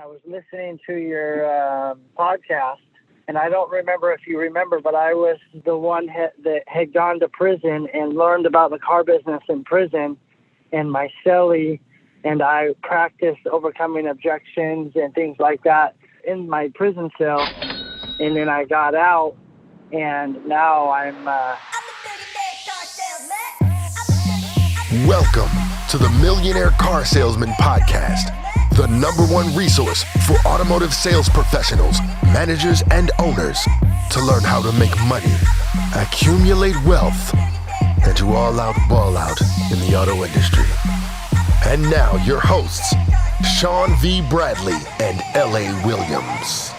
I was listening to your podcast, and I don't remember if you remember, but I was the one that had gone to prison and learned about the car business in prison, and my cellie and I practiced overcoming objections and things like that in my prison cell. And then I got out, and now I'm Welcome to the Millionaire Car Salesman Podcast, the #1 resource for automotive sales professionals, managers, and owners to learn how to make money, accumulate wealth, and to all out ball out in the auto industry. And now your hosts, Sean V. Bradley and L.A. Williams.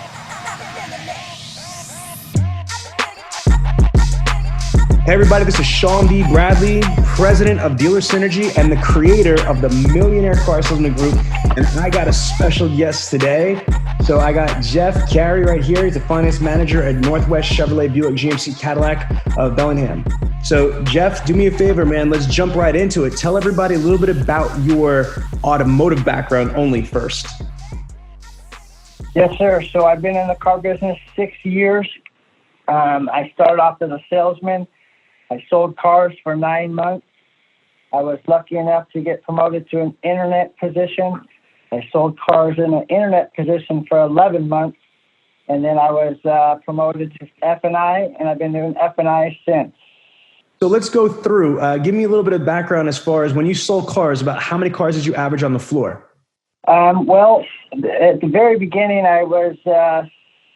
Hey everybody, this is Sean D. Bradley, president of Dealer Synergy and the creator of the Millionaire Car Salesman Group. And I got a special guest today. So I got Geoff Carey right here. He's the finance manager at Northwest Chevrolet Buick GMC Cadillac of Bellingham. So Geoff, do me a favor, man. Let's jump right into it. Tell everybody a little bit about your automotive background only first. Yes, sir. So I've been in the car business 6 years. I started off as a salesman. I sold cars for 9 months. I was lucky enough to get promoted to an internet position. I sold cars in an internet position for 11 months. And then I was promoted to F&I, and I've been doing F&I since. So let's go through. Give me a little bit of background as far as when you sold cars, about how many cars did you average on the floor? Well, at the very beginning, I was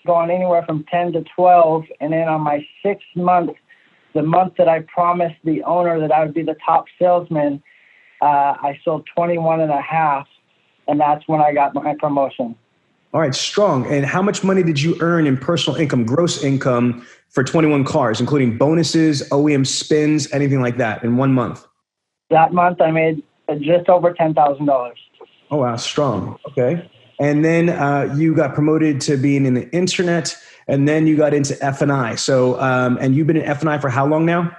going anywhere from 10 to 12. And then on my 6th month, the month that I promised the owner that I would be the top salesman, I sold 21 and a half, and that's when I got my promotion. All right, strong. And how much money did you earn in personal income, gross income for 21 cars, including bonuses, OEM spins, anything like that in 1 month? That month I made just over $10,000. Oh, wow, strong. Okay. And then you got promoted to being in the internet, and then you got into F&I. So, and you've been in F&I for how long now?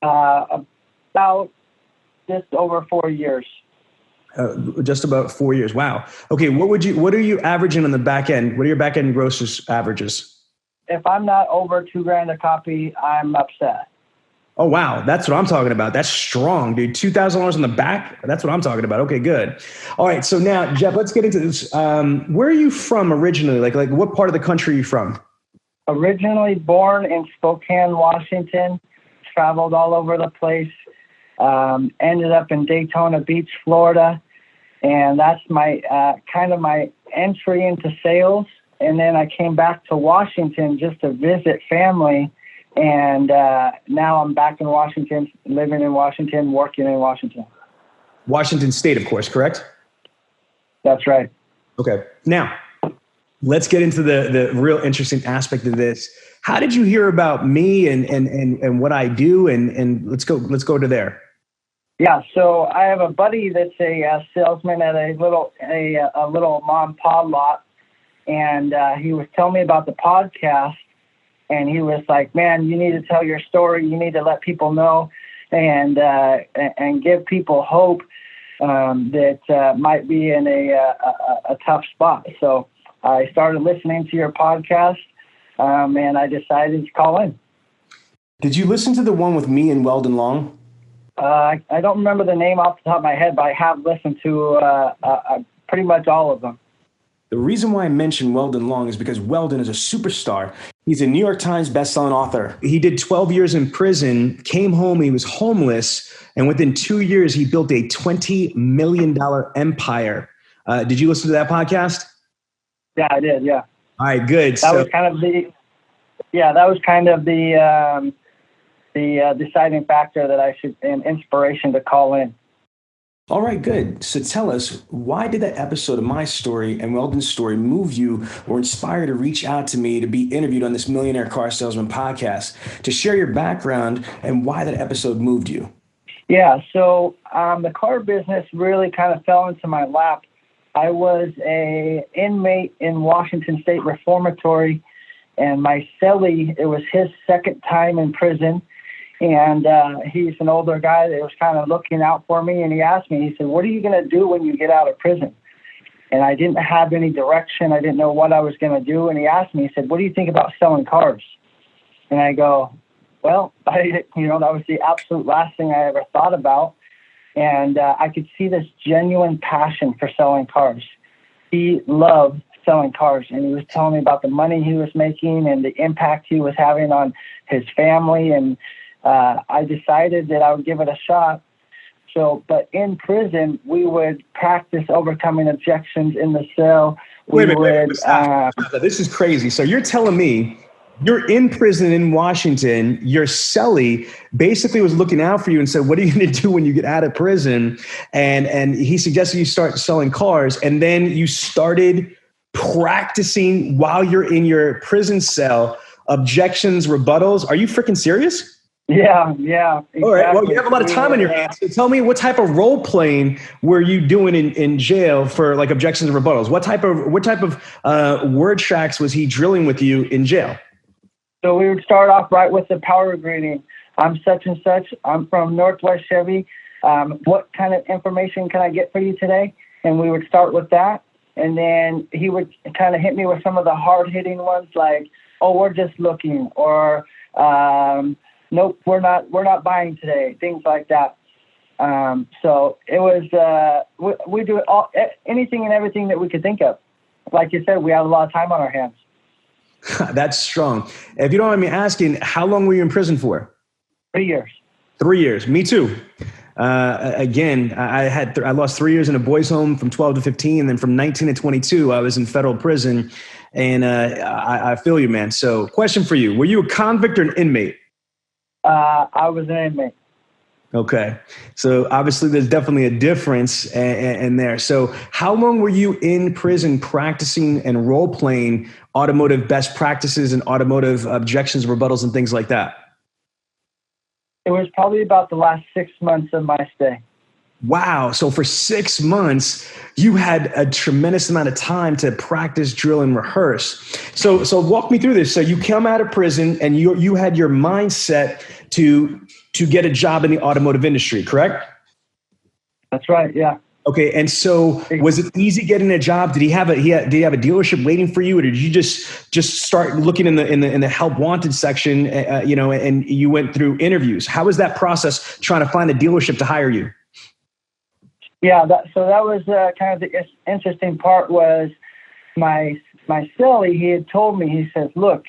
About just over 4 years. Just about 4 years. Wow. Okay. What are you averaging on the back end? What are your back end gross averages? If I'm not over $2,000 a copy, I'm upset. Oh, wow. That's what I'm talking about. That's strong, dude. $2,000 on the back. That's what I'm talking about. Okay, good. All right. So now, Geoff, let's get into this. Where are you from originally? Like what part of the country are you from? Originally born in Spokane, Washington, traveled all over the place, ended up in Daytona Beach, Florida. And that's my kind of my entry into sales. And then I came back to Washington just to visit family. And now I'm back in Washington, living in Washington, working in Washington. Washington State, of course, correct? That's right. Okay. Now, let's get into the real interesting aspect of this. How did you hear about me and what I do? And let's go to there. Yeah. So I have a buddy that's a salesman at a little mom and pop lot, and he was telling me about the podcast. And he was like, man, you need to tell your story. You need to let people know and give people hope that might be in a tough spot. So I started listening to your podcast, and I decided to call in. Did you listen to the one with me and Weldon Long? I don't remember the name off the top of my head, but I have listened to pretty much all of them. The reason why I mentioned Weldon Long is because Weldon is a superstar. He's a New York Times bestselling author. He did 12 years in prison, came home, he was homeless, and within 2 years, he built a $20 million empire. Did you listen to that podcast? Yeah, I did, yeah. All right, good. That was kind of the deciding factor that an inspiration to call in. All right, good. So tell us, why did that episode of my story and Weldon's story move you or inspire you to reach out to me to be interviewed on this Millionaire Car Salesman podcast, to share your background and why that episode moved you? Yeah, so the car business really kind of fell into my lap. I was an inmate in Washington State Reformatory, and my cellie, it was his second time in prison. And he's an older guy that was kind of looking out for me. And he asked me, he said, what are you going to do when you get out of prison? and I didn't have any direction. I didn't know what I was going to do. And he asked me, he said, "What do you think about selling cars?" And I go, well, that was the absolute last thing I ever thought about. And I could see this genuine passion for selling cars. He loved selling cars, and he was telling me about the money he was making and the impact he was having on his family. And I decided that I would give it a shot. So, but in prison, we would practice overcoming objections in the cell. Wait a minute. This is crazy. So you're telling me you're in prison in Washington, your cellie basically was looking out for you and said, "What are you going to do when you get out of prison?" And he suggested you start selling cars. And then you started practicing while you're in your prison cell, objections, rebuttals. Are you freaking serious? Yeah. Exactly. All right. Well, you have a lot of time on your hands. So tell me, what type of role playing were you doing in jail for like objections and rebuttals? What type of word tracks was he drilling with you in jail? So we would start off right with the power greeting. "I'm such and such. I'm from Northwest Chevy. What kind of information can I get for you today?" And we would start with that. And then he would kind of hit me with some of the hard-hitting ones like, "Oh, we're just looking," or "Nope, we're not buying today," things like that. So it was, we do anything and everything that we could think of. Like you said, we have a lot of time on our hands. That's strong. If you don't mind me asking, how long were you in prison for? 3 years. 3 years. Me too. Again, I lost 3 years in a boys' home from 12 to 15. And then from 19 to 22, I was in federal prison. And I feel you, man. So question for you. Were you a convict or an inmate? I was an inmate. Okay. So obviously there's definitely a difference in there. So how long were you in prison practicing and role playing automotive best practices and automotive objections, rebuttals, and things like that? It was probably about the last 6 months of my stay. Wow. So for 6 months, you had a tremendous amount of time to practice, drill, and rehearse. So walk me through this. So you come out of prison and you had your mindset to get a job in the automotive industry, correct? That's right. Yeah. Okay. And so was it easy getting a job? Did he have a dealership waiting for you, or did you just start looking in the help wanted section, and you went through interviews? How was that process trying to find a dealership to hire you? Yeah. So that was kind of the interesting part was my cellie, he had told me, he says, "Look,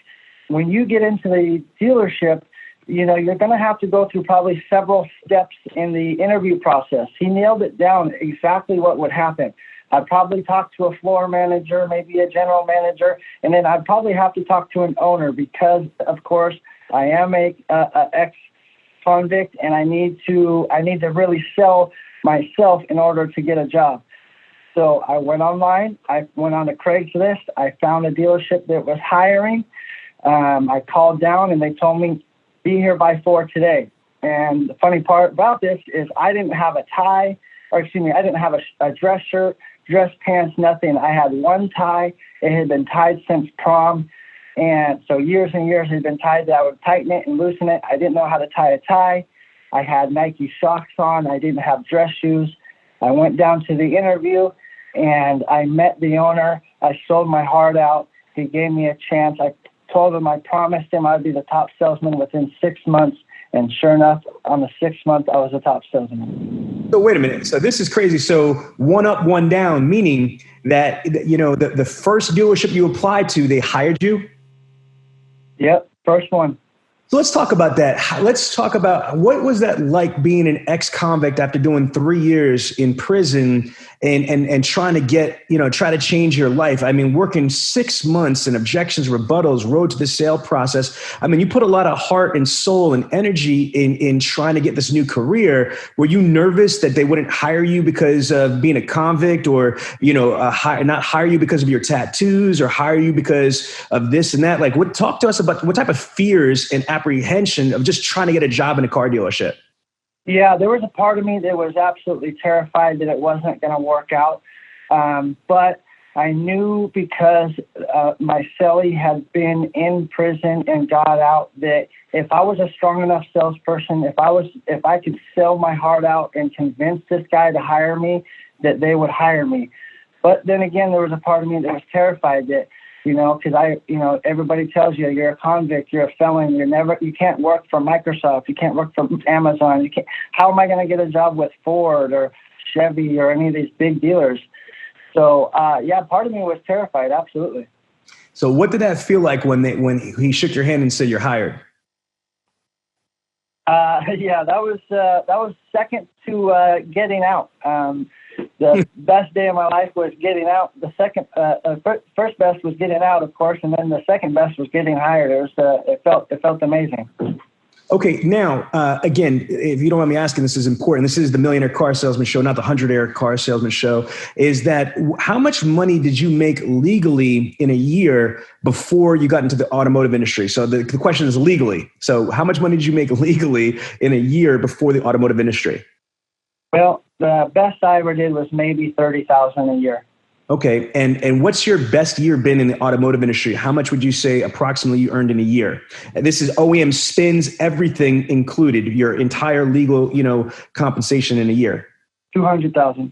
when you get into the dealership, you're going to have to go through probably several steps in the interview process." He nailed it down exactly what would happen. I'd probably talk to a floor manager, maybe a general manager, and then I'd probably have to talk to an owner because, of course, I am a ex-convict, and I need to really sell myself in order to get a job. So I went online. I went on to Craigslist. I found a dealership that was hiring. I called down, and they told me, "Be here by 4 today." And the funny part about this is I didn't have a tie, I didn't have a dress shirt, dress pants, nothing. I had one tie. It had been tied since prom. And so years and years it had been tied that I would tighten it and loosen it. I didn't know how to tie a tie. I had Nike socks on. I didn't have dress shoes. I went down to the interview and I met the owner. I sold my heart out. He gave me a chance. I told him I promised him I'd be the top salesman within 6 months. And sure enough, on the 6th month, I was a top salesman. So wait a minute. So this is crazy. So one up, one down, meaning that, the first dealership you applied to, they hired you? Yep, first one. So let's talk about that. Let's talk about what was that like being an ex-convict after doing 3 years in prison and trying to try to change your life. I mean, working 6 months in objections, rebuttals, road to the sale process. I mean, you put a lot of heart and soul and energy in trying to get this new career. Were you nervous that they wouldn't hire you because of being a convict, or, not hire you because of your tattoos, or hire you because of this and that? Like, talk to us about what type of fears and apprehension of just trying to get a job in a car dealership. Yeah, there was a part of me that was absolutely terrified that it wasn't going to work out. But I knew because my cellie had been in prison and got out that if I was a strong enough salesperson, if I could sell my heart out and convince this guy to hire me, that they would hire me. But then again, there was a part of me that was terrified that, because everybody tells you you're a convict, you're a felon, you can't work for Microsoft, you can't work for Amazon, how am I going to get a job with Ford or Chevy or any of these big dealers? So, part of me was terrified, absolutely. So what did that feel like when he shook your hand and said you're hired? That was second to getting out. The best day of my life was getting out. The first best was getting out, of course, and then the second best was getting hired. It felt amazing. Okay, now, again, if you don't mind me asking, this is important. This is the Millionaire Car Salesman Show, not the 100-Air Car Salesman Show. Is that how much money did you make legally in a year before you got into the automotive industry? So the question is legally. So how much money did you make legally in a year before the automotive industry? Well, the best I ever did was maybe $30,000 a year. Okay. And what's your best year been in the automotive industry? How much would you say approximately you earned in a year? And this is OEM spins, everything included, your entire legal, compensation in a year. $200,000.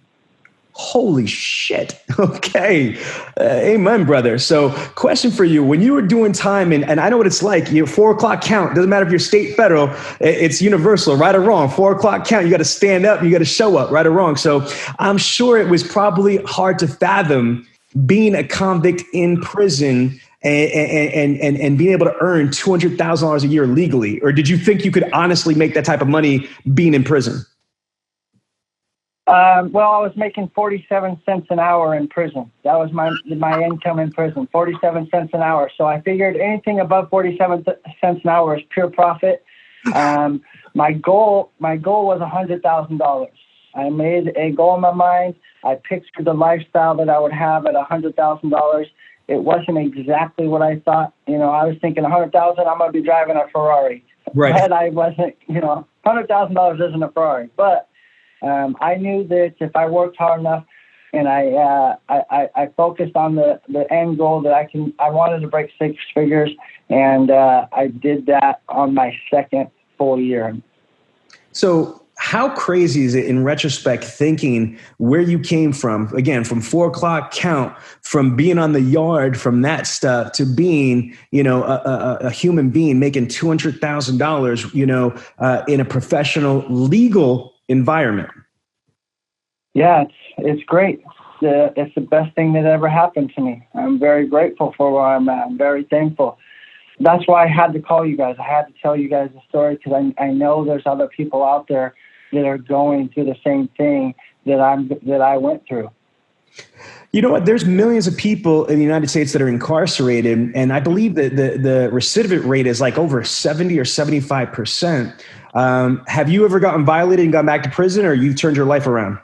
Holy shit. Okay. Amen, brother. So question for you, when you were doing time, and I know what it's like, your 4 o'clock count, doesn't matter if you're state, federal, it's universal, right or wrong. 4 o'clock count, you got to stand up, you got to show up, right or wrong. So I'm sure it was probably hard to fathom being a convict in prison and being able to earn $200,000 a year legally. Or did you think you could honestly make that type of money being in prison? I was making 47 cents an hour in prison. That was my income in prison, 47 cents an hour. So I figured anything above 47 cents an hour is pure profit. My goal was $100,000. I made a goal in my mind. I pictured the lifestyle that I would have at $100,000. It wasn't exactly what I thought. I was thinking $100,000, I'm going to be driving a Ferrari. Right. But I wasn't, $100,000 isn't a Ferrari. But I knew that if I worked hard enough and I focused on the end goal that I wanted to break 6 figures, and I did that on my second full year. So how crazy is it in retrospect, thinking where you came from, again, from 4 o'clock count, from being on the yard, from that stuff to being, a human being making $200,000, in a professional legal environment? Yeah, it's great. It's the best thing that ever happened to me. I'm very grateful for where I'm at. I'm very thankful. That's why I had to call you guys. I had to tell you guys the story because I know there's other people out there that are going through the same thing that I went through. You know what? There's millions of people in the United States that are incarcerated, and I believe that the recidivist rate is like over 70 or 75%. Have you ever gotten violated and gone back to prison, or you've turned your life around?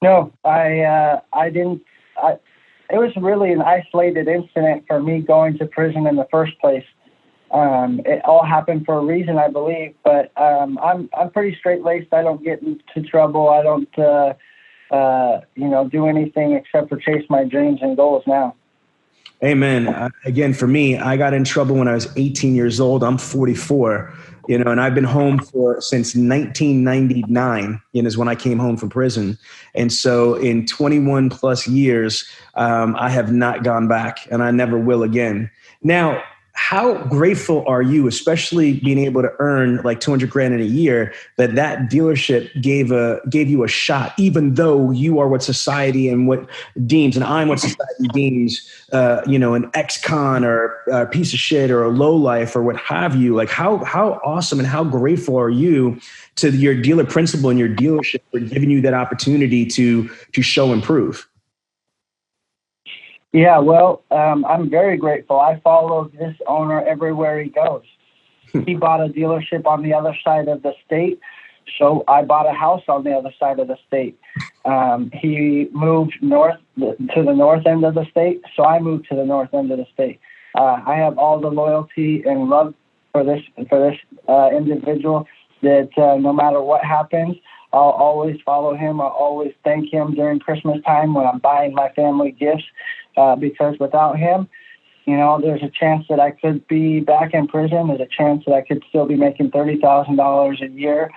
No, I didn't. It was really an isolated incident for me going to prison in the first place. It all happened for a reason, I believe, but I'm pretty straight-laced. I don't get into trouble. I don't, do anything except for chase my dreams and goals now. Amen. Again, for me, I got in trouble when I was 18 years old. I'm 44, and I've been home since 1999, is when I came home from prison. And so in 21 plus years, I have not gone back, and I never will again. Now, how grateful are you, especially being able to earn like $200,000 in a year, that dealership gave you a shot, even though you are what society and what deems, and I'm what society deems, an ex-con or a piece of shit or a lowlife or what have you. Like how awesome and how grateful are you to your dealer principal and your dealership for giving you that opportunity to show and prove? Yeah, well, I'm very grateful. I follow this owner everywhere he goes. He bought a dealership on the other side of the state, so I bought a house on the other side of the state. He moved to the north end of the state, so I moved to the north end of the state. I have all the loyalty and love for this individual that no matter what happens, I'll always follow him. I'll always thank him during Christmas time when I'm buying my family gifts. Because without him, there's a chance that I could be back in prison. There's a chance that I could still be making $30,000 a year,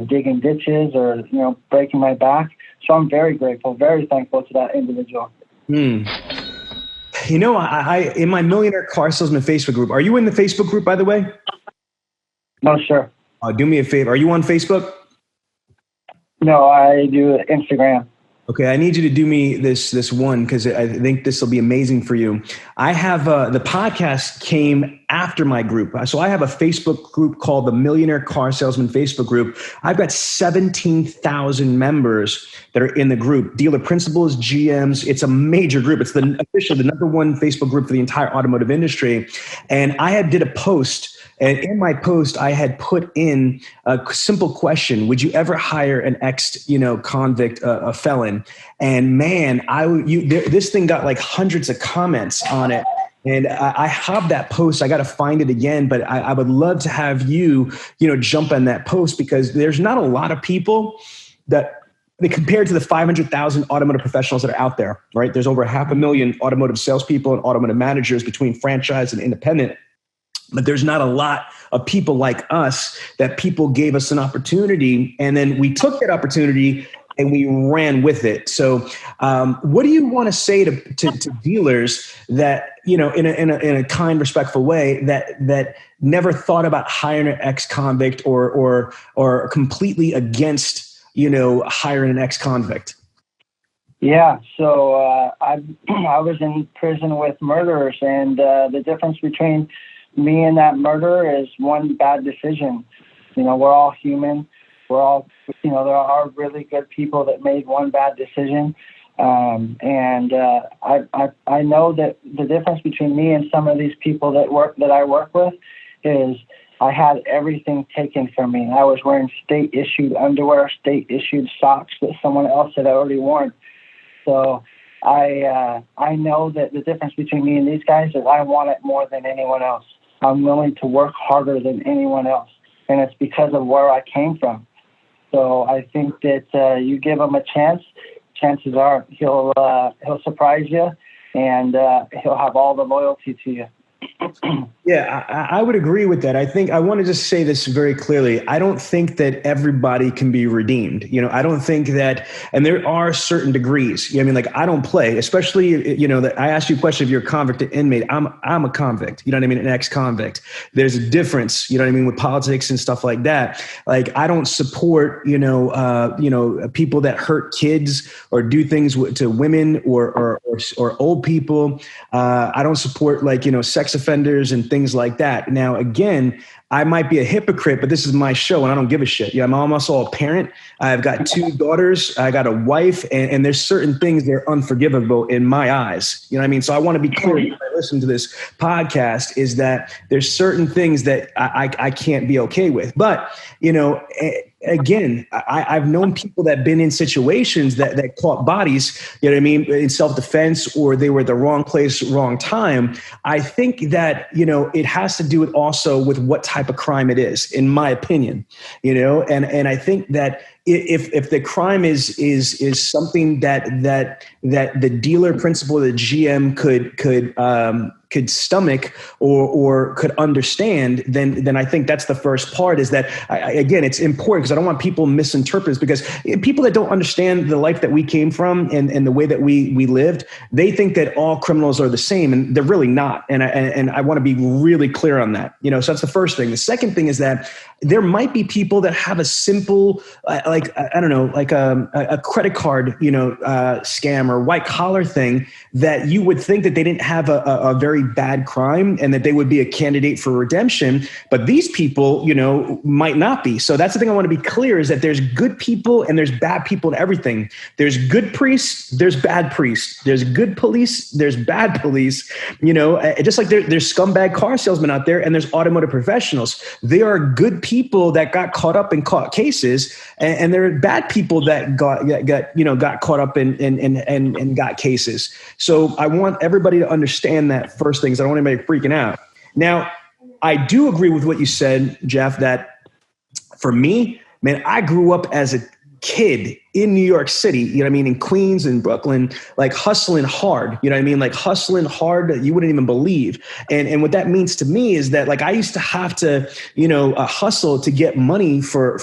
digging ditches or, breaking my back. So I'm very grateful, very thankful to that individual. You know, I in my Millionaire Car Salesman Facebook group, are you in the Facebook group, by the way? No, sir. Do me a favor. Are you on Facebook? No, I do Instagram. Okay, I need you to do me this one because I think this will be amazing for you. I have the podcast came after my group. So I have a Facebook group called the Millionaire Car Salesman Facebook group. I've got 17,000 members that are in the group. Dealer principals, GMs. It's a major group. It's the number one Facebook group for the entire automotive industry. And I did a post. And in my post, I had put in a simple question: would you ever hire an ex-convict, a felon? And man, this thing got like hundreds of comments on it. And I have that post. I got to find it again, but I would love to have you, jump on that post, because there's not a lot of people that compared to the 500,000 automotive professionals that are out there, right? There's over 500,000 automotive salespeople and automotive managers between franchise and independent. But there's not a lot of people like us that people gave us an opportunity, and then we took that opportunity and we ran with it. So what do you want to say to dealers that, in a kind, respectful way that never thought about hiring an ex-convict or completely against, hiring an ex-convict? Yeah, so I was in prison with murderers, and the difference between me and that murderer is one bad decision. We're all human. We're all, there are really good people that made one bad decision. I know that the difference between me and some of these people that I work with is I had everything taken from me. I was wearing state-issued underwear, state-issued socks that someone else had already worn. So I know that the difference between me and these guys is I want it more than anyone else. I'm willing to work harder than anyone else, and it's because of where I came from. So I think that you give him a chance, chances are he'll surprise you, and he'll have all the loyalty to you. Yeah, I would agree with that. I think I want to just say this very clearly. I don't think that everybody can be redeemed. I don't think that, and there are certain degrees. I don't play, especially, that I asked you a question if you're a convict or inmate. I'm a convict, an ex-convict. There's a difference, with politics and stuff like that. Like, I don't support, people that hurt kids or do things to women or old people. I don't support sex offenders and things like that. Now, again, I might be a hypocrite, but this is my show and I don't give a shit. I'm also a parent. I've got 2 daughters. I got a wife, and there's certain things that are unforgivable in my eyes. So I want to be clear when I listen to this podcast is that there's certain things that I can't be okay with. But, again, I've known people that have been in situations that caught bodies, in self-defense, or they were at the wrong place, wrong time. I think that, it has to do with also with what type of crime it is, in my opinion, and I think that if the crime is something that the dealer, principal, the GM could stomach or could understand, then I think that's the first part, is that, again, it's important because I don't want people misinterpret this, because people that don't understand the life that we came from and the way that we lived, they think that all criminals are the same, and they're really not. And I want to be really clear on that. So that's the first thing. The second thing is that there might be people that have a simple, a credit card, scam or white collar thing that you would think that they didn't have a very bad crime and that they would be a candidate for redemption. But these people, might not be. So that's the thing I want to be clear, is that there's good people and there's bad people in everything. There's good priests, there's bad priests. There's good police, there's bad police. Just like there's scumbag car salesmen out there and there's automotive professionals. There are good people that got caught up in caught cases, and there are bad people that got caught up and got cases. So I want everybody to understand that first thing, because I don't want anybody freaking out. Now, I do agree with what you said, Geoff, that for me, man, I grew up as a kid in New York City, you know what I mean, in Queens and Brooklyn, like hustling hard, you know what I mean? Like hustling hard that you wouldn't even believe. And what that means to me is that like I used to have to, hustle to get money for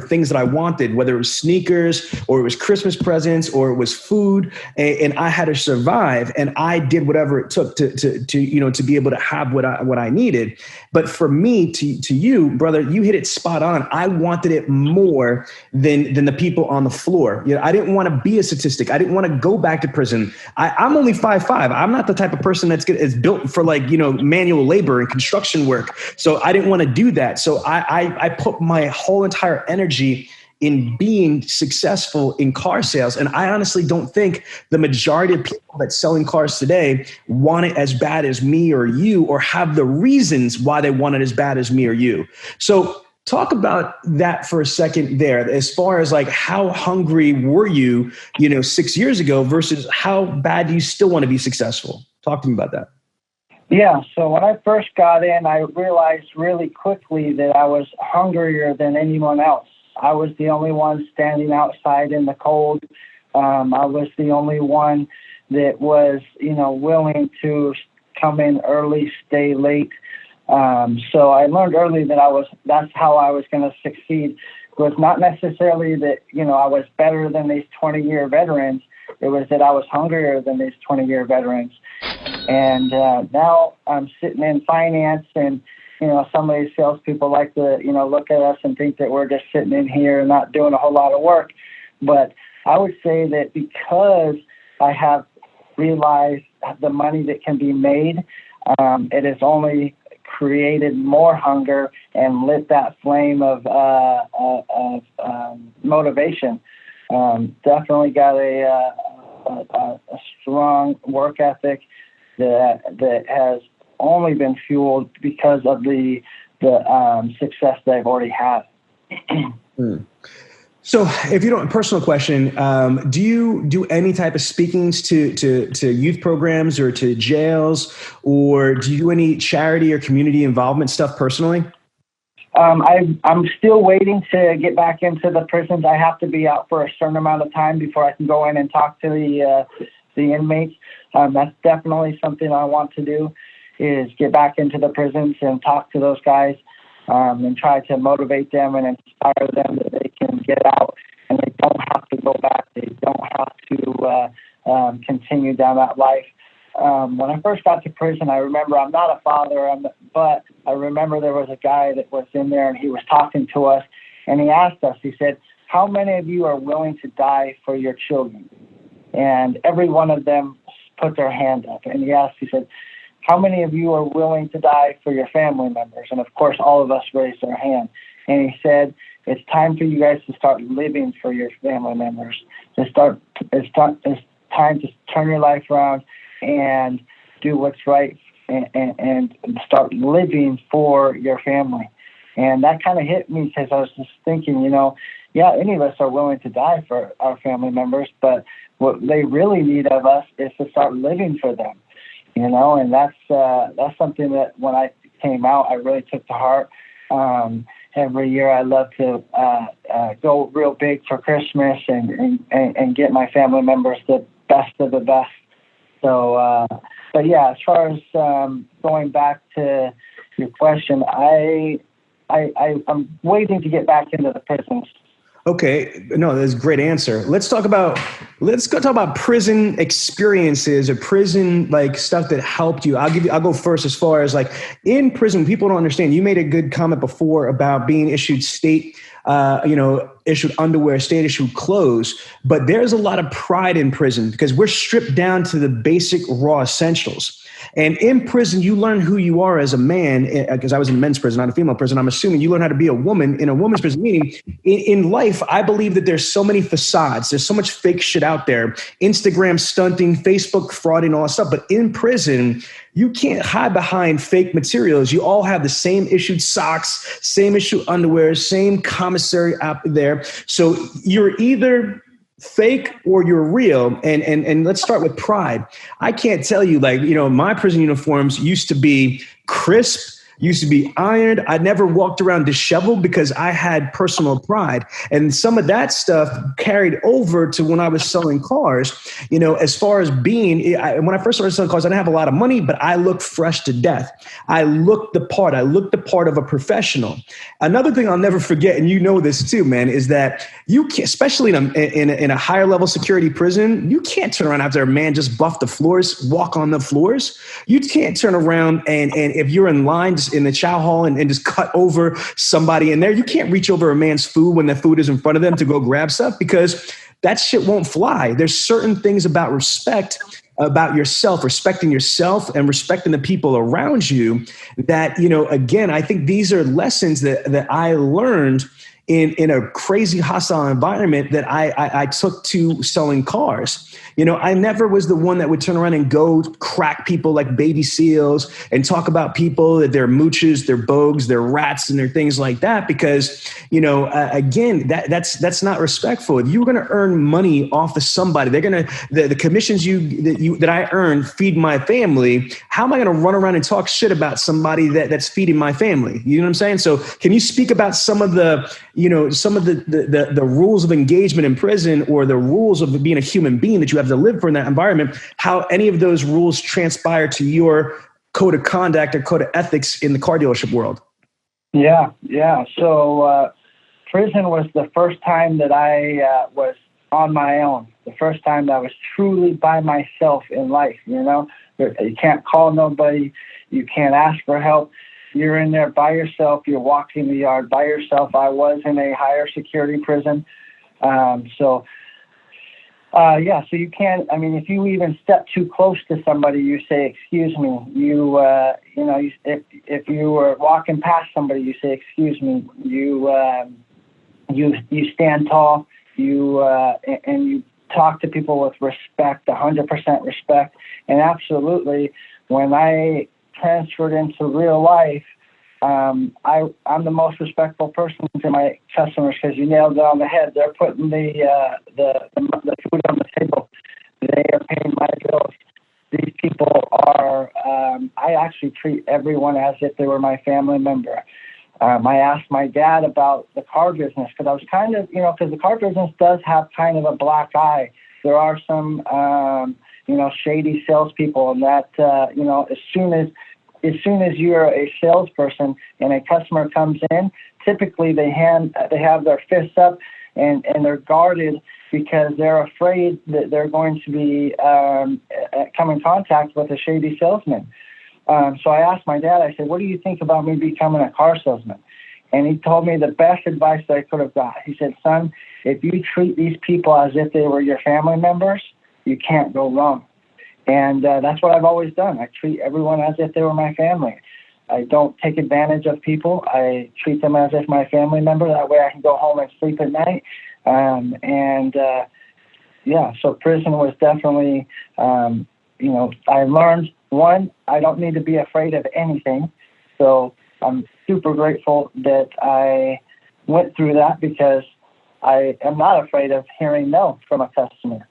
things that I wanted, whether it was sneakers or it was Christmas presents or it was food, and I had to survive, and I did whatever it took to be able to have what I needed. But for me, to you, brother, you hit it spot on. I wanted it more than the people on the floor. I didn't want to be a statistic. I didn't want to go back to prison. I'm only 5'5". I'm not the type of person is built for manual labor and construction work. So I didn't want to do that. So I put my whole entire energy in being successful in car sales. And I honestly don't think the majority of people that selling cars today want it as bad as me or you, or have the reasons why they want it as bad as me or you. So talk about that for a second there, as far as like how hungry were you, 6 years ago versus how bad do you still want to be successful? Talk to me about that. Yeah. So when I first got in, I realized really quickly that I was hungrier than anyone else. I was the only one standing outside in the cold. I was the only one that was, willing to come in early, stay late. So I learned early that that's how I was going to succeed. It was not necessarily that, I was better than these 20-year veterans. It was that I was hungrier than these 20-year veterans. And now I'm sitting in finance, and some of these salespeople like to, look at us and think that we're just sitting in here and not doing a whole lot of work. But I would say that because I have realized the money that can be made, it has only created more hunger and lit that flame of motivation. Definitely got a strong work ethic that has only been fueled because of the success that I've already had. So if you don't, personal question, do you do any type of speakings to youth programs or to jails, or do you do any charity or community involvement stuff personally? I'm still waiting to get back into the prisons. I have to be out for a certain amount of time before I can go in and talk to the inmates. That's definitely something I want to do, is get back into the prisons and talk to those guys, and try to motivate them and inspire them that they can get out and they don't have to go back. They don't have to continue down that life. When I first got to prison, I remember, I'm not a father, but I remember there was a guy that was in there and he was talking to us, and he asked us, he said, how many of you are willing to die for your children? And every one of them put their hand up. And he said, how many of you are willing to die for your family members? And of course, all of us raised our hand. And he said, it's time for you guys to start living for your family members. It's time to turn your life around and do what's right and start living for your family. And that kind of hit me, because I was just thinking, any of us are willing to die for our family members, but what they really need of us is to start living for them. And that's something that when I came out, I really took to heart. Every year I love to go real big for Christmas and get my family members the best of the best. So, but yeah, as far as going back to your question, I'm waiting to get back into the prisons. Okay, no, that's a great answer. Let's go talk about prison experiences or prison stuff that helped you. I'll go first as far as in prison, people don't understand. You made a good comment before about being issued state, issued underwear, state issued clothes, but there's a lot of pride in prison because we're stripped down to the basic raw essentials. And in prison, you learn who you are as a man, because I was in a men's prison, not a female prison. I'm assuming you learn how to be a woman in a woman's prison. Meaning, in life, I believe that there's so many facades. There's so much fake shit out there. Instagram stunting, Facebook fraud, and all that stuff. But in prison, you can't hide behind fake materials. You all have the same issued socks, same issue underwear, same commissary out there. So you're either fake or you're real. And let's start with pride. I can't tell you, my prison uniforms used to be crisp, used to be ironed. I never walked around disheveled because I had personal pride. And some of that stuff carried over to when I was selling cars, as far as when I first started selling cars, I didn't have a lot of money, but I looked fresh to death. I looked the part. I looked the part of a professional. Another thing I'll never forget, and you know this too, man, is that you can't, especially in a higher level security prison, you can't turn around after a man just buffed the floors, walk on the floors. You can't turn around and if you're in line just in the chow hall and just cut over somebody in there, you can't reach over a man's food when the food is in front of them to go grab stuff, because that shit won't fly. There's certain things about respect, about yourself, respecting yourself and respecting the people around you that, again, I think these are lessons that I learned in a crazy hostile environment that I took to selling cars. I never was the one that would turn around and go crack people like baby seals and talk about people that they're mooches, they're bogues, they're rats, and they're things like that. Because, again, that's not respectful. If you're going to earn money off of somebody, they're going to, the commissions that I earn feed my family. How am I going to run around and talk shit about somebody that's feeding my family? You know what I'm saying? So can you speak about some of the rules of engagement in prison, or the rules of being a human being that you have to live for in that environment, how any of those rules transpire to your code of conduct or code of ethics in the car dealership world? Yeah. So prison was the first time that I was on my own, the first time that I was truly by myself in life. You can't call nobody. You can't ask for help. You're in there by yourself. You're walking the yard by yourself. I was in a higher security prison. So you can't, if you even step too close to somebody, you say, excuse me. If you were walking past somebody, you say, excuse me. You stand tall, and you talk to people with respect, 100% respect. And absolutely, when I transferred into real life, I'm the most respectful person to my customers, because you nailed it on the head. They're putting the food on the table. They are paying my bills. These people are. I actually treat everyone as if they were my family member. I asked my dad about the car business, because I was kind of, because the car business does have kind of a black eye. There are some, shady salespeople, and that, as soon as you're a salesperson and a customer comes in, typically they have their fists up and they're guarded, because they're afraid that they're going to be come in contact with a shady salesman. So I asked my dad, I said, what do you think about me becoming a car salesman? And he told me the best advice that I could have got. He said, son, if you treat these people as if they were your family members, you can't go wrong. And that's what I've always done. I treat everyone as if they were my family. I don't take advantage of people. I treat them as if my family member. That way I can go home and sleep at night. So prison was definitely, I learned, one, I don't need to be afraid of anything. So I'm super grateful that I went through that, because I am not afraid of hearing no from a customer.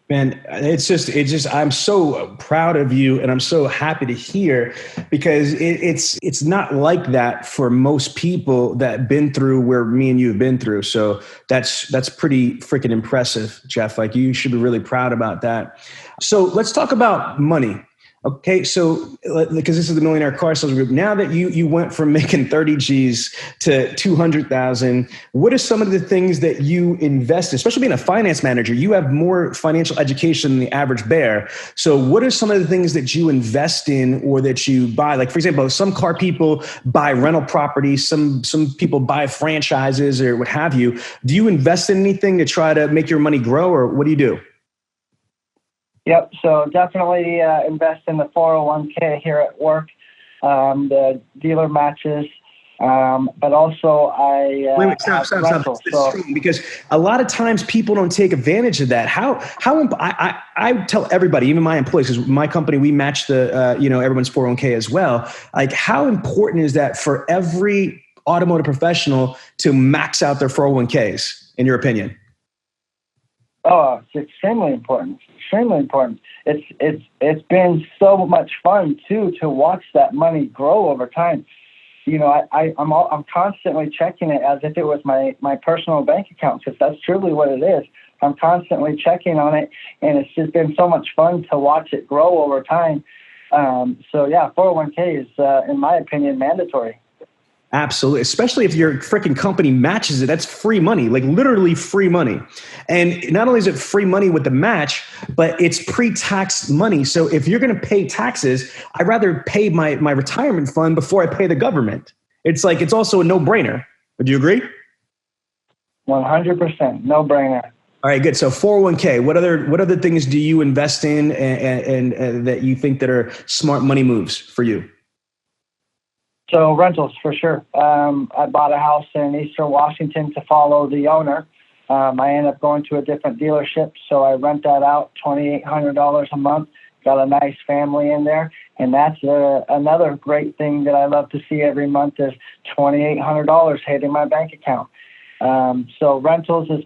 Man, it's just, I'm so proud of you, and I'm so happy to hear, because it's not like that for most people that been through where me and you have been through. So that's pretty freaking impressive, Geoff. Like, you should be really proud about that. So let's talk about money. Okay, so because this is the Millionaire Car Salesman Group, now that you went from making 30 G's to 200,000, what are some of the things that you invest in? Especially being a finance manager, you have more financial education than the average bear. So what are some of the things that you invest in or that you buy? Like, for example, some car people buy rental properties, some people buy franchises or what have you. Do you invest in anything to try to make your money grow, or what do you do? Yep. So definitely invest in the 401k here at work, the dealer matches, but also wait, stop. Because a lot of times people don't take advantage of that. I tell everybody, even my employees, because my company, we match the everyone's 401k as well. Like, how important is that for every automotive professional to max out their 401ks, in your opinion? Oh, it's extremely important. Extremely important. It's been so much fun too to watch that money grow over time. You know, I'm constantly checking it as if it was my personal bank account, because that's truly what it is. I'm constantly checking on it, and it's just been so much fun to watch it grow over time. So yeah, 401k is, in my opinion, mandatory. Absolutely. Especially if your freaking company matches it. That's free money, like literally free money. And not only is it free money with the match, but it's pre-tax money. So if you're going to pay taxes, I'd rather pay my retirement fund before I pay the government. It's like, it's also a no-brainer. Would you agree? 100%. No-brainer. All right, good. So 401k, what other things do you invest in and that you think that are smart money moves for you? So rentals, for sure. I bought a house in Eastern Washington to follow the owner. I ended up going to a different dealership, so I rent that out, $2,800 a month. Got a nice family in there, and that's another great thing that I love to see every month is $2,800 hitting my bank account. So rentals is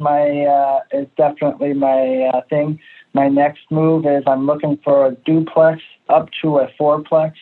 is definitely my thing. My next move is I'm looking for a duplex up to a fourplex.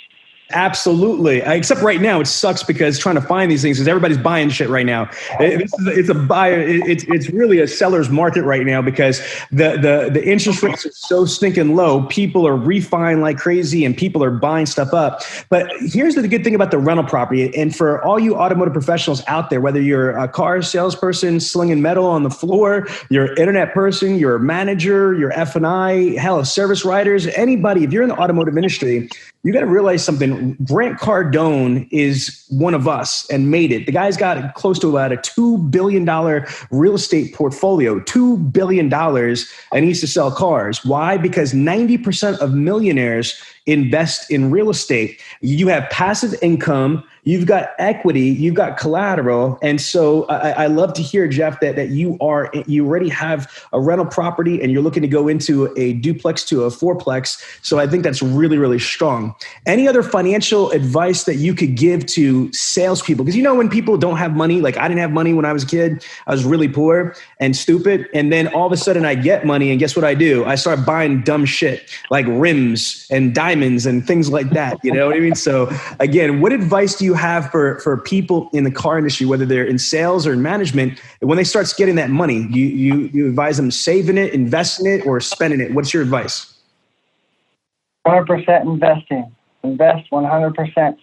Absolutely. Except right now, it sucks because trying to find these things, because everybody's buying shit right now. It's really a seller's market right now because the interest rates are so stinking low. People are refining like crazy and people are buying stuff up. But here's the good thing about the rental property. And for all you automotive professionals out there, whether you're a car salesperson slinging metal on the floor, you're an internet person, you're a manager, you're F&I, hell, service writers, anybody, if you're in the automotive industry, you got to realize something. Grant Cardone is one of us and made it. The guy's got close to about a $2 billion real estate portfolio, $2 billion, and he used to sell cars. Why? Because 90% of millionaires invest in real estate. You have passive income, you've got equity, you've got collateral. And so I love to hear, Jeff, that you already have a rental property and you're looking to go into a duplex to a fourplex. So I think that's really, really strong. Any other financial advice that you could give to salespeople? Because when people don't have money, like I didn't have money when I was a kid, I was really poor and stupid. And then all of a sudden I get money and guess what I do? I start buying dumb shit like rims and diamonds and things like that. You know what I mean? So again, what advice do you have for people in the car industry, whether they're in sales or in management, when they start getting that money? You advise them saving it, investing it, or spending it? What's your advice? 100% investing. Invest 100%.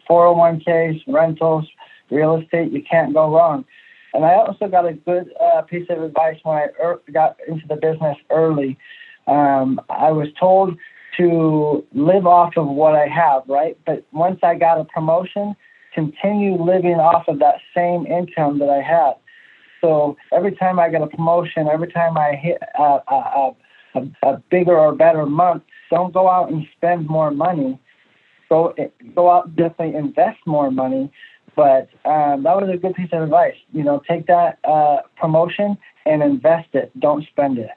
401ks, rentals, real estate, you can't go wrong. And I also got a good piece of advice when I got into the business early. I was told to live off of what I have, right? But once I got a promotion, continue living off of that same income that I had. So every time I get a promotion, every time I hit a bigger or better month, don't go out and spend more money. Go out and definitely invest more money. But that was a good piece of advice. Take that promotion and invest it. Don't spend it.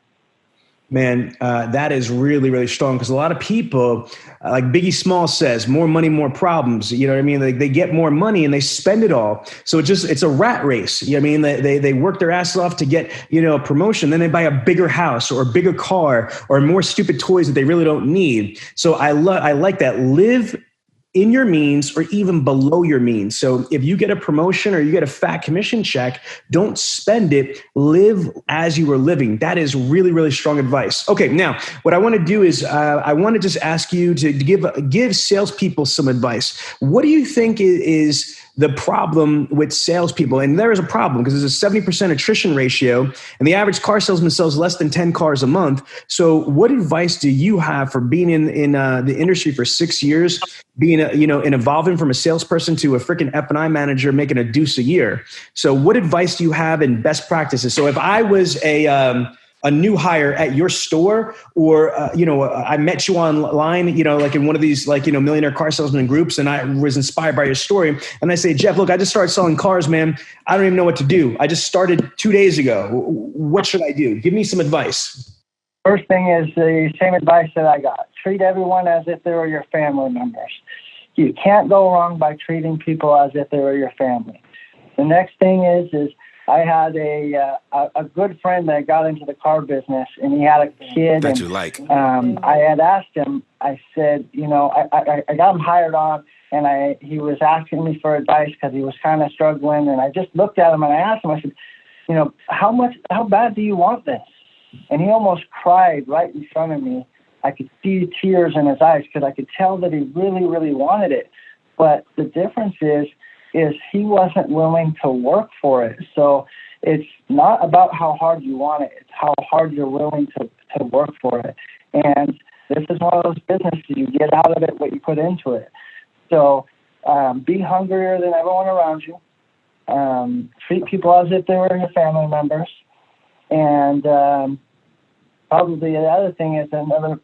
Man, that is really, really strong because a lot of people, like Biggie Smalls says, more money, more problems. You know what I mean? They get more money and they spend it all. So it's a rat race. You know what I mean? They work their asses off to get, a promotion. Then they buy a bigger house or a bigger car or more stupid toys that they really don't need. So I like that. Live in your means or even below your means. So if you get a promotion or you get a fat commission check, don't spend it. Live as you were living. That is really, really strong advice. Okay, now what I want to do is I want to just ask you to give salespeople some advice. What do you think is the problem with salespeople? And there is a problem because there's a 70% attrition ratio and the average car salesman sells less than 10 cars a month. So what advice do you have for being in the industry for 6 years, being and evolving from a salesperson to a freaking F&I manager, making a deuce a year? So what advice do you have in best practices? So if I was a new hire at your store, or, I met you online, like in one of these, Millionaire Car Salesman groups, and I was inspired by your story. And I say, Jeff, look, I just started selling cars, man. I don't even know what to do. I just started 2 days ago. What should I do? Give me some advice. First thing is the same advice that I got. Treat everyone as if they were your family members. You can't go wrong by treating people as if they were your family. The next thing is I had a good friend that got into the car business, and he had a kid. That you like. I had asked him. I said, I got him hired on, and he was asking me for advice because he was kind of struggling. And I just looked at him and I asked him. I said, how bad do you want this? And he almost cried right in front of me. I could see tears in his eyes because I could tell that he really, really wanted it. But the difference is he wasn't willing to work for it. So it's not about how hard you want it. It's how hard you're willing to work for it. And this is one of those businesses, you get out of it what you put into it. So be hungrier than everyone around you. Treat people as if they were your family members. And probably the other thing is another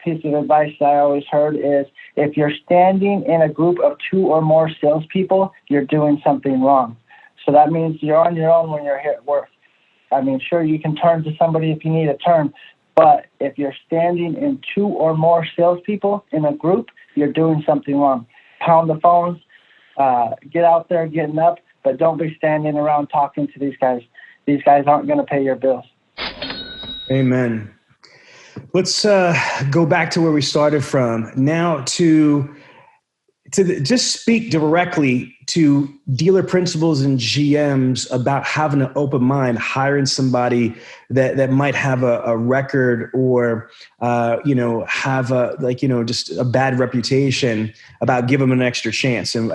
piece of advice that I always heard is if you're standing in a group of 2 or more salespeople, you're doing something wrong. So that means you're on your own when you're here at work. I mean, sure, you can turn to somebody if you need a turn, but if you're standing in 2 or more salespeople in a group, you're doing something wrong. Pound the phones, get out there, getting up, but don't be standing around talking to these guys. These guys aren't going to pay your bills. Amen. Let's go back to where we started from now to just speak directly to dealer principals and GMs about having an open mind, hiring somebody that might have a record or, have just a bad reputation, about give them an extra chance and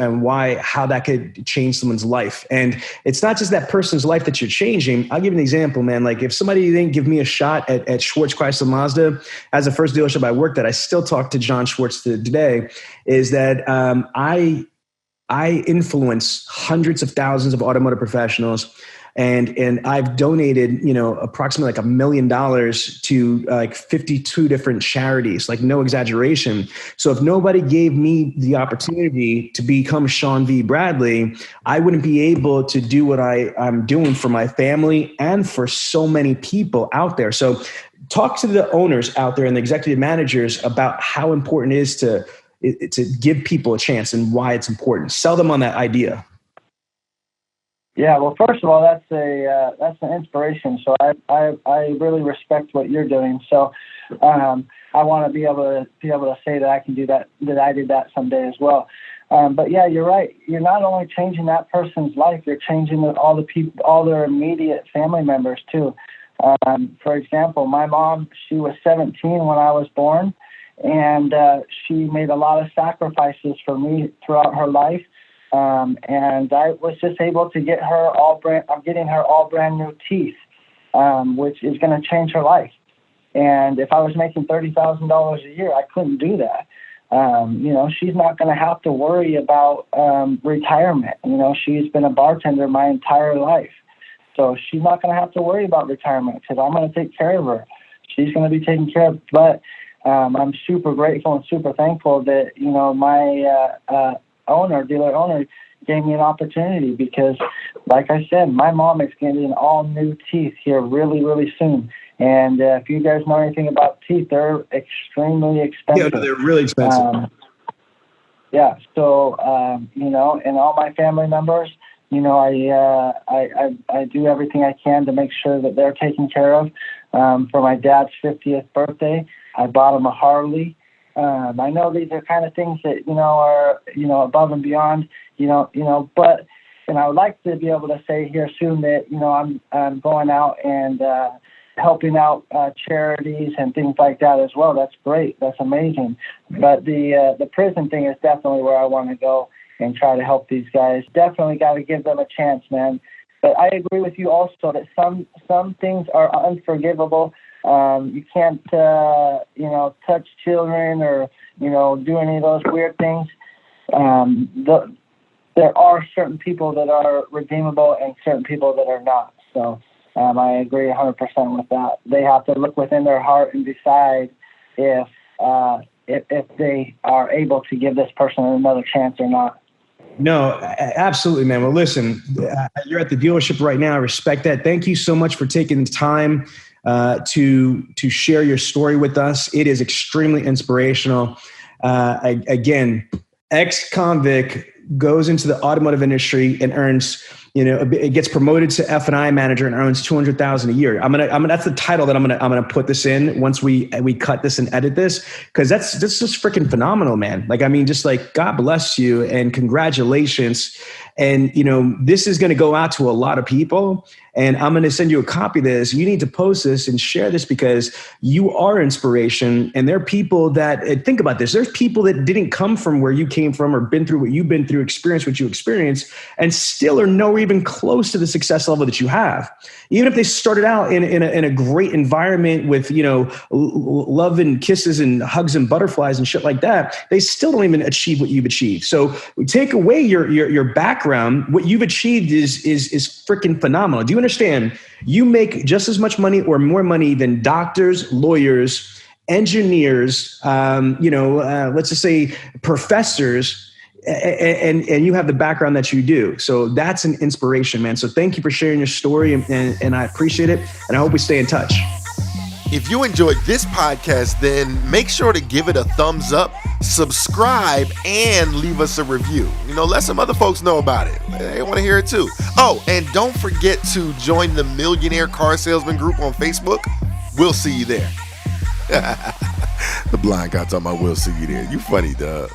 how that could change someone's life. And it's not just that person's life that you're changing. I'll give you an example, man. Like if somebody didn't give me a shot at Schwartz Chrysler Mazda as the first dealership I worked at, I still talk to John Schwartz today, is that I influence hundreds of thousands of automotive professionals, and I've donated, approximately like $1 million to like 52 different charities, like no exaggeration. So if nobody gave me the opportunity to become Sean V. Bradley, I wouldn't be able to do what I'm doing for my family and for so many people out there. So talk to the owners out there and the executive managers about how important it is to give people a chance and why it's important. Sell them on that idea. Yeah, well, first of all, that's an inspiration. So I really respect what you're doing. So I want to be able to say that I can do that I did that someday as well. But yeah, you're right. You're not only changing that person's life, you're changing all the people, all their immediate family members too. For example, my mom, she was 17 when I was born. And she made a lot of sacrifices for me throughout her life. And I was just able to get her I'm getting her all brand new teeth, which is going to change her life. And if I was making $30,000 a year, I couldn't do that. She's not going to have to worry about retirement. She's been a bartender my entire life. So she's not going to have to worry about retirement because I'm going to take care of her. She's going to be taken care of. But I'm super grateful and super thankful that, my dealer owner gave me an opportunity because, like I said, my mom is getting all new teeth here really, really soon. And if you guys know anything about teeth, they're extremely expensive. Yeah, they're really expensive. So, and all my family members, I do everything I can to make sure that they're taken care of. For my dad's 50th birthday, I bought him a Harley. I know these are kind of things that, are, above and beyond, but, and I would like to be able to say here soon that, I'm going out and helping out charities and things like that as well. That's great. That's amazing. But the prison thing is definitely where I want to go and try to help these guys. Definitely got to give them a chance, man. But I agree with you also that some things are unforgivable. You can't, touch children or, do any of those weird things. There are certain people that are redeemable and certain people that are not. So I agree 100% with that. They have to look within their heart and decide if they are able to give this person another chance or not. No, absolutely, man. Well, listen, you're at the dealership right now. I respect that. Thank you so much for taking the time to share your story with us. It is extremely inspirational. Again, ex-convict goes into the automotive industry and earns it gets promoted to F&I manager and earns $200,000 a year. That's the title that I'm gonna put this in once we cut this and edit this, because that's just freaking phenomenal, man. Like, I mean, just like, God bless you and congratulations. And, this is going to go out to a lot of people, and I'm going to send you a copy of this. You need to post this and share this, because you are inspiration. And there are people that, think about this, there's people that didn't come from where you came from or been through what you've been through, experienced what you experienced, and still are nowhere even close to the success level that you have. Even if they started out in a great environment with, love and kisses and hugs and butterflies and shit like that, they still don't even achieve what you've achieved. So take away your background, what you've achieved is freaking phenomenal. Do you understand? You make just as much money or more money than doctors, lawyers, engineers, let's just say professors, and you have the background that you do. So that's an inspiration, man. So thank you for sharing your story, and I appreciate it. And I hope we stay in touch. If you enjoyed this podcast, then make sure to give it a thumbs up, subscribe, and leave us a review. Let some other folks know about it. They want to hear it too. Oh, and don't forget to join the Millionaire Car Salesman group on Facebook. We'll see you there. The blind guy talking about we'll see you there. You funny, dog.